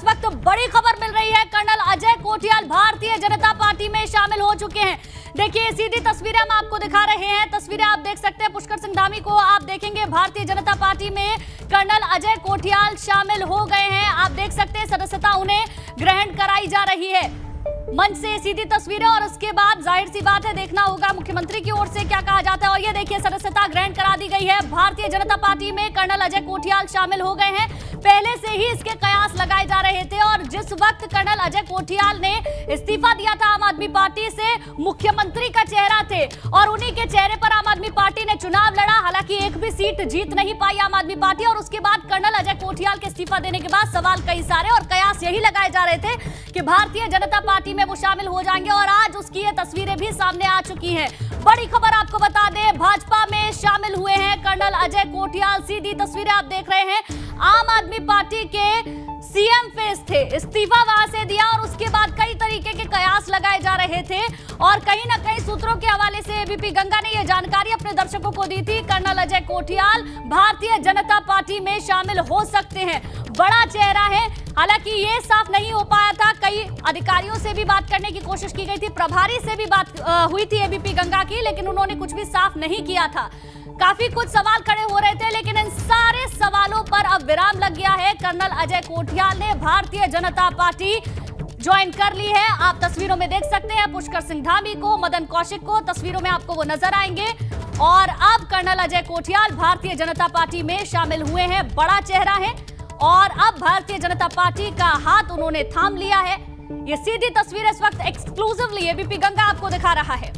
वक्त बड़ी खबर मिल रही है। कर्नल अजय कोठियाल भारतीय जनता पार्टी में शामिल हो चुके हैं। देखिए सीधी तस्वीरें हम आपको दिखा रहे हैं। तस्वीरें आप देख सकते हैं। पुष्कर सिंह धामी को आप देखेंगे भारतीय जनता पार्टी में कर्नल अजय कोठियाल शामिल हो गए हैं। आप देख सकते हैं सदस्यता उन्हें ग्रहण कराई जा रही है। मंच से सीधी तस्वीरें और उसके बाद जाहिर सी बात है देखना होगा मुख्यमंत्री की ओर से क्या कहा जाता है। और ये देखिए सदस्यता ग्रहण करा दी गई है। भारतीय जनता पार्टी में कर्नल अजय कोठियाल शामिल हो गए हैं। पहले से ही इसके कयास लगाए जा रहे थे और जिस वक्त कर्नल अजय कोठियाल ने इस्तीफा दिया था आम आदमी पार्टी से, मुख्यमंत्री का चेहरा थे और उन्हीं के चेहरे पर आम आदमी पार्टी ने चुनाव लड़ा। हालांकि एक भी सीट जीत नहीं पाई आम आदमी पार्टी। और उसके बाद कर्नल अजय कोठियाल के इस्तीफा देने के बाद सवाल कई सारे और कयास यही लगाए जा रहे थे कि भारतीय जनता पार्टी में वो शामिल हो जाएंगे और आज उसकी ये तस्वीरें भी सामने आ चुकी हैं। बड़ी खबर आपको बता दें, भाजपा में शामिल हुए हैं कर्नल अजय कोठियाल। सीधी तस्वीरें आप देख रहे हैं। आम आदमी पार्टी के सीएम फेस थे, इस्तीफा वहां से दिया और उसके बाद कई तरीके के कयास लगाए जा रहे थे और कहीं ना कहीं सूत्रों के हवाले से एबीपी गंगा ने यह जानकारी अपने दर्शकों को दी थी। कर्नल अजय कोठियाल भारतीय जनता पार्टी में शामिल हो सकते हैं। बड़ा चेहरा है। हालांकि ये साफ नहीं हो पाया था। कई अधिकारियों से भी बात करने की कोशिश की गई थी, प्रभारी से भी बात हुई थी एबीपी गंगा की, लेकिन उन्होंने कुछ भी साफ नहीं किया था। काफी कुछ सवाल खड़े हो रहे थे, लेकिन इन सारे सवालों पर अब विराम लग गया है। कर्नल अजय कोठियाल ने भारतीय जनता पार्टी ज्वाइन कर ली है। आप तस्वीरों में देख सकते हैं पुष्कर सिंह धामी को, मदन कौशिक को, तस्वीरों में आपको वो नजर आएंगे। और अब कर्नल अजय कोठियाल भारतीय जनता पार्टी में शामिल हुए हैं। बड़ा चेहरा है और अब भारतीय जनता पार्टी का हाथ उन्होंने थाम लिया है। ये सीधी तस्वीर इस वक्त एक्सक्लूसिवली एबीपी गंगा आपको दिखा रहा है।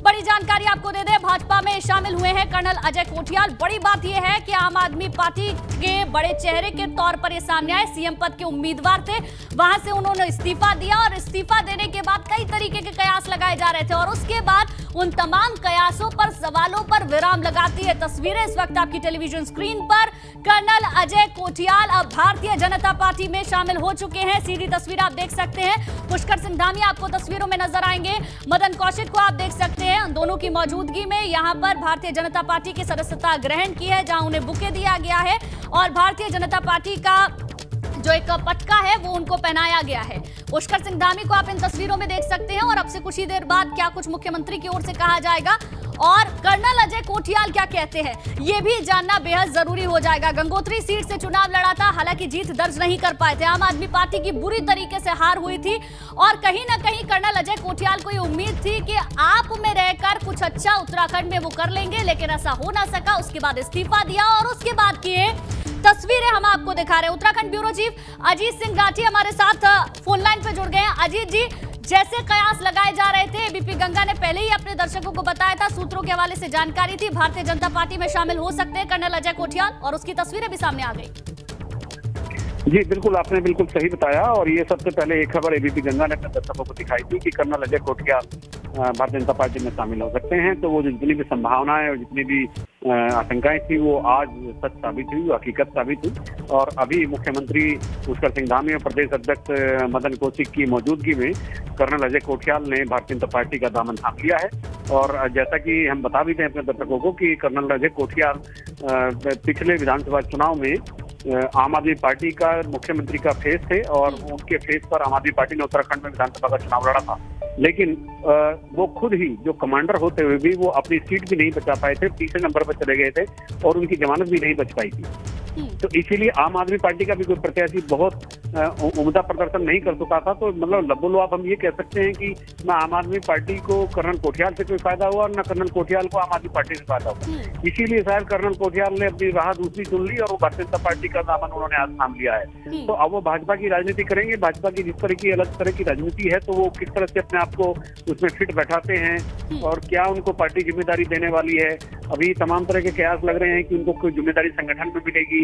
बड़ी जानकारी आपको दे दें, भाजपा में शामिल हुए हैं कर्नल अजय कोठियाल। बड़ी बात यह है कि आम आदमी पार्टी के बड़े चेहरे के तौर पर ये सामने आए। सीएम पद के उम्मीदवार थे, वहां से उन्होंने इस्तीफा दिया और इस्तीफा देने के बाद कई तरीके के कयास लगाए जा रहे थे और उसके बाद उन तमाम कयासों पर, सवालों पर विराम लगाती है तस्वीरें इस वक्त आपकी टेलीविजन स्क्रीन पर। कर्नल अजय कोठियाल अब भारतीय जनता पार्टी में शामिल हो चुके हैं। सीधी तस्वीर आप देख सकते हैं। पुष्कर सिंह धामी आपको तस्वीरों में नजर आएंगे। मदन कौशिक को आप देख सकते हैं। दोनों की मौजूदगी में यहां पर भारतीय जनता पार्टी की सदस्यता ग्रहण की है, जहां उन्हें बुके दिया गया है और भारतीय जनता पार्टी का जो एक पटका है वो उनको पहनाया गया है। पुष्कर सिंह धामी को आप इन तस्वीरों में देख सकते हैं और अब से कुछ ही देर बाद क्या कुछ मुख्यमंत्री की ओर से कहा जाएगा और कर्नल अजय कोठियाल क्या कहते हैं ये भी जानना बेहद जरूरी हो जाएगा। गंगोत्री सीट से चुनाव लड़ा था, हालांकि जीत दर्ज नहीं कर पाए थे। आम आदमी पार्टी की बुरी तरीके से हार हुई थी और कहीं ना कहीं कर्नल अजय कोठियाल को ये उम्मीद थी कि आप में रहकर कुछ अच्छा उत्तराखंड में वो कर लेंगे, लेकिन ऐसा हो ना सका। उसके बाद इस्तीफा दिया और उसके बाद किए तस्वीरें हम आपको दिखा रहे हैं। उत्तराखंड ब्यूरो चीफ अजीत सिंह राठी हमारे साथ फोन लाइन पे जुड़ गए हैं। अजीत जी, जैसे कयास लगाए जा रहे थे, एबीपी गंगा ने पहले ही अपने दर्शकों को बताया था, सूत्रों के हवाले से जानकारी थी, भारतीय जनता पार्टी में शामिल हो सकते हैं कर्नल अजय कोठियाल और उसकी तस्वीरें भी सामने आ गई। जी बिल्कुल, आपने बिल्कुल सही बताया और ये सबसे पहले एक खबर एबीपी गंगा ने अपने दर्शकों को दिखाई थी कि कर्नल अजय कोठियाल भारतीय जनता पार्टी में शामिल हो सकते हैं। तो वो जितनी भी संभावनाएं और जितनी भी आशंकाएं थी वो आज सच साबित हुई, हकीकत साबित हुई। और अभी मुख्यमंत्री पुष्कर सिंह धामी और प्रदेश अध्यक्ष मदन कौशिक की मौजूदगी में कर्नल अजय कोठियाल ने भारतीय जनता पार्टी का दामन थाम लिया है। और जैसा कि हम बता भी दें अपने दर्शकों को कि कर्नल अजय कोठियाल पिछले विधानसभा चुनाव में आम आदमी पार्टी का मुख्यमंत्री का फेस थे और उनके फेस पर आम आदमी पार्टी ने उत्तराखंड में विधानसभा का चुनाव लड़ा था। लेकिन वो खुद ही जो कमांडर होते हुए भी वो अपनी सीट भी नहीं बचा पाए थे, तीसरे नंबर पर चले गए थे और उनकी जमानत भी नहीं बच पाई थी। तो इसीलिए आम आदमी पार्टी का भी कोई प्रत्याशी बहुत उम्दा प्रदर्शन नहीं कर चुका था। तो मतलब लबोलवाब हम ये कह सकते हैं कि न आम आदमी पार्टी को कर्नल कोठियाल से कोई फायदा हुआ और न कर्नल कोठियाल को आम आदमी पार्टी से फायदा हुआ। इसीलिए शायद कर्नल कोठियाल ने अपनी राह दूसरी चुन ली और वो भारतीय जनता पार्टी का दामन उन्होंने आज थाम लिया है। तो अब वो भाजपा की राजनीति करेंगे। भाजपा की जिस तरह की अलग तरह की राजनीति है तो वो किस तरह से अपने आप को उसमें फिट बैठाते हैं और क्या उनको पार्टी जिम्मेदारी देने वाली है। अभी तमाम तरह के कयास लग रहे हैं कि उनको कोई जिम्मेदारी संगठन में मिलेगी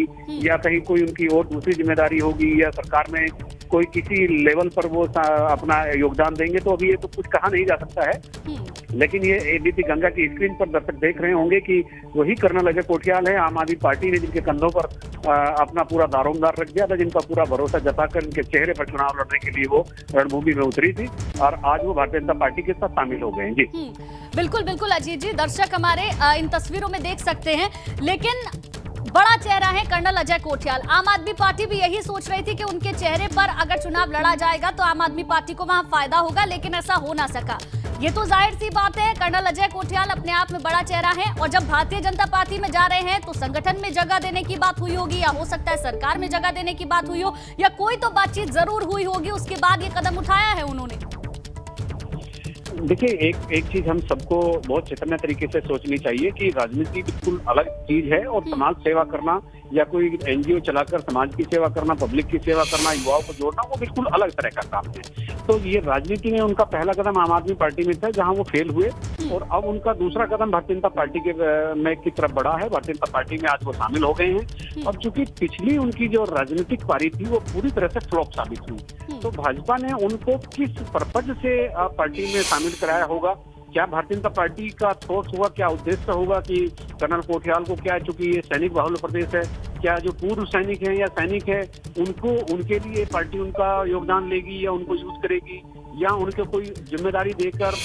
या कहीं कोई उनकी और दूसरी जिम्मेदारी होगी या सरकार में कोई किसी लेवल पर वो अपना योगदान देंगे। तो अभी ये तो कुछ कहा नहीं जा सकता है। लेकिन ये एबीपी गंगा की स्क्रीन पर दर्शक देख रहे होंगे कि वही कर्नल अजय कोठियाल है। आम आदमी पार्टी ने जिनके कंधों पर अपना पूरा दारोमदार रख दिया था, जिनका पूरा भरोसा जताकर इनके चेहरे पर चुनाव लड़ने के लिए वो रणभूमि में उतरी थी और आज वो भारतीय जनता पार्टी के साथ शामिल हो गए हैं। जी बिल्कुल बिल्कुल अजीत जी, दर्शक हमारे इन तस्वीरों में देख सकते हैं। लेकिन बड़ा चेहरा है कर्नल अजय कोठियाल। आम आदमी पार्टी भी यही सोच रही थी कि उनके चेहरे पर अगर चुनाव लड़ा जाएगा तो आम आदमी पार्टी को वहां फायदा होगा, लेकिन ऐसा हो ना सका। ये तो जाहिर सी बात है, कर्नल अजय कोठियाल अपने आप में बड़ा चेहरा है और जब भारतीय जनता पार्टी में जा रहे हैं तो संगठन में जगह देने की बात हुई होगी, या हो सकता है सरकार में जगह देने की बात हुई हो, या कोई तो बातचीत जरूर हुई होगी, उसके बाद ये कदम उठाया है उन्होंने। देखिए, एक चीज हम सबको बहुत चेतन्य तरीके से सोचनी चाहिए कि राजनीति बिल्कुल अलग चीज है और समाज सेवा करना या कोई एनजीओ चलाकर समाज की सेवा करना, पब्लिक की सेवा करना, युवाओं को जोड़ना, वो बिल्कुल अलग तरह का काम है। तो ये राजनीति में उनका पहला कदम आम आदमी पार्टी में था, जहां वो फेल हुए, और अब उनका दूसरा कदम भारतीय जनता पार्टी की तरफ बढ़ा है। भारतीय जनता पार्टी में आज वो शामिल हो गए हैं और चूंकि पिछली उनकी जो राजनीतिक पारी थी वो पूरी तरह से फ्लॉप साबित हुई, तो भाजपा ने उनको किस पर्पज से पार्टी में शामिल कराया होगा, क्या भारतीय जनता पार्टी का सोच होगा, क्या उद्देश्य होगा कि कर्नल कोठियाल को, क्या चूंकि ये सैनिक बाहुल प्रदेश है, क्या जो पूर्व सैनिक हैं या सैनिक है उनको, उनके लिए पार्टी उनका योगदान लेगी या उनको यूज करेगी, या उनके कोई जिम्मेदारी देकर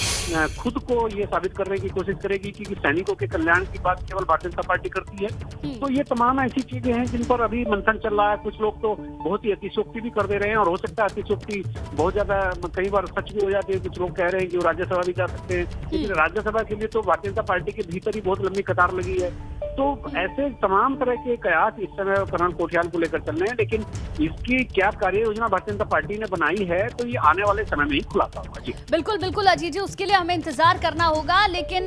खुद को ये साबित करने की कोशिश करेगी कि सैनिकों के कल्याण की बात केवल भारतीय जनता पार्टी करती है। तो ये तमाम ऐसी चीजें हैं जिन पर अभी मंथन चल रहा है। कुछ लोग तो बहुत ही अतिशोक्ति भी कर दे रहे हैं और हो सकता है अतिशोक्ति बहुत ज्यादा कई बार सच भी हो जाती है। कुछ लोग कह रहे हैं कि वो राज्यसभा भी जा सकते हैं, लेकिन राज्यसभा के लिए तो भारतीय जनता पार्टी के भीतर ही बहुत लंबी कतार लगी है। तो ऐसे तमाम तरह के कयास इस समय कर्नल कोठियाल को लेकर चल रहे हैं, लेकिन इसकी क्या कार्य योजना भारतीय जनता पार्टी ने बनाई है तो ये आने वाले समय में ही खुलासा होगा। जी बिल्कुल बिल्कुल अजीत जी, उसके लिए हमें इंतजार करना होगा। लेकिन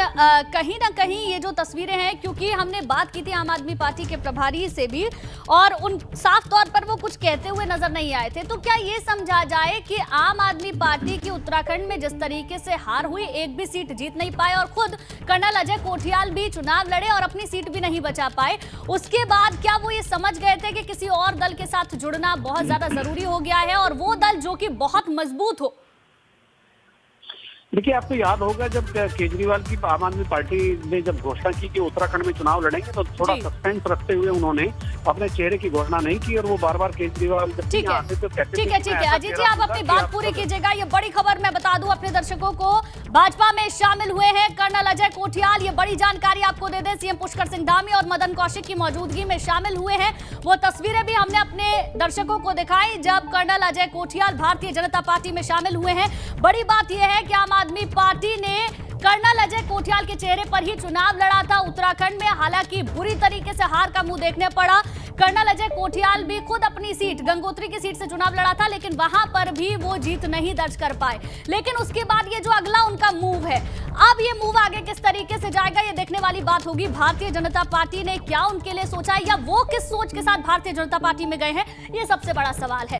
कहीं ना कहीं ये जो तस्वीरें हैं, क्योंकि हमने बात की थी आम आदमी पार्टी के प्रभारी से भी और उन साफ तौर पर वो कुछ कहते हुए नजर नहीं आए थे, तो क्या ये समझा जाए कि आम आदमी पार्टी की उत्तराखंड में जिस तरीके से हार हुई, एक भी सीट जीत नहीं पाए और खुद कर्नल अजय कोठियाल भी चुनाव लड़े और अपनी सीट भी नहीं बचा पाए, उसके बाद क्या वो ये समझ गए थे कि किसी और दल के साथ जुड़ना बहुत ज्यादा जरूरी हो गया है, और वो दल जो कि बहुत मजबूत हो? देखिए, आपको याद होगा जब केजरीवाल की आम आदमी पार्टी ने जब घोषणा की कि उत्तराखंड में चुनाव लड़ेंगे, तो थोड़ा सस्पेंस रखते हुए उन्होंने अपने चेहरे की घोषणा नहीं की और वो बार बार केजरीवाल ठीक है अजीत जी, आप अपनी बात पूरी कीजिएगा। ये बड़ी खबर मैं बता दूं अपने दर्शकों को, भाजपा में शामिल हुए हैं कर्नल अजय कोठियाल। ये बड़ी जानकारी आपको दे दें, सीएम पुष्कर सिंह धामी और मदन कौशिक की मौजूदगी में शामिल हुए हैं। वो तस्वीरें भी हमने अपने दर्शकों को दिखाई जब कर्नल अजय कोठियाल भारतीय जनता पार्टी में शामिल हुए हैं। बड़ी बात यह है कि आम आदमी पार्टी ने कर्नल अजय कोठियाल के चेहरे पर ही चुनाव लड़ा था उत्तराखंड में, हालांकि बुरी तरीके से हार का मुंह देखने पड़ा। कर्नल अजय कोठियाल भी खुद अपनी सीट गंगोत्री की सीट से चुनाव लड़ा था, लेकिन वहां पर भी वो जीत नहीं दर्ज कर पाए। लेकिन उसके बाद ये जो अगला उनका मूव है, अब ये मूव आगे किस तरीके से जाएगा ये देखने वाली बात होगी। भारतीय जनता पार्टी ने क्या उनके लिए सोचा है, या वो किस सोच के साथ भारतीय जनता पार्टी में गए हैं, ये सबसे बड़ा सवाल है।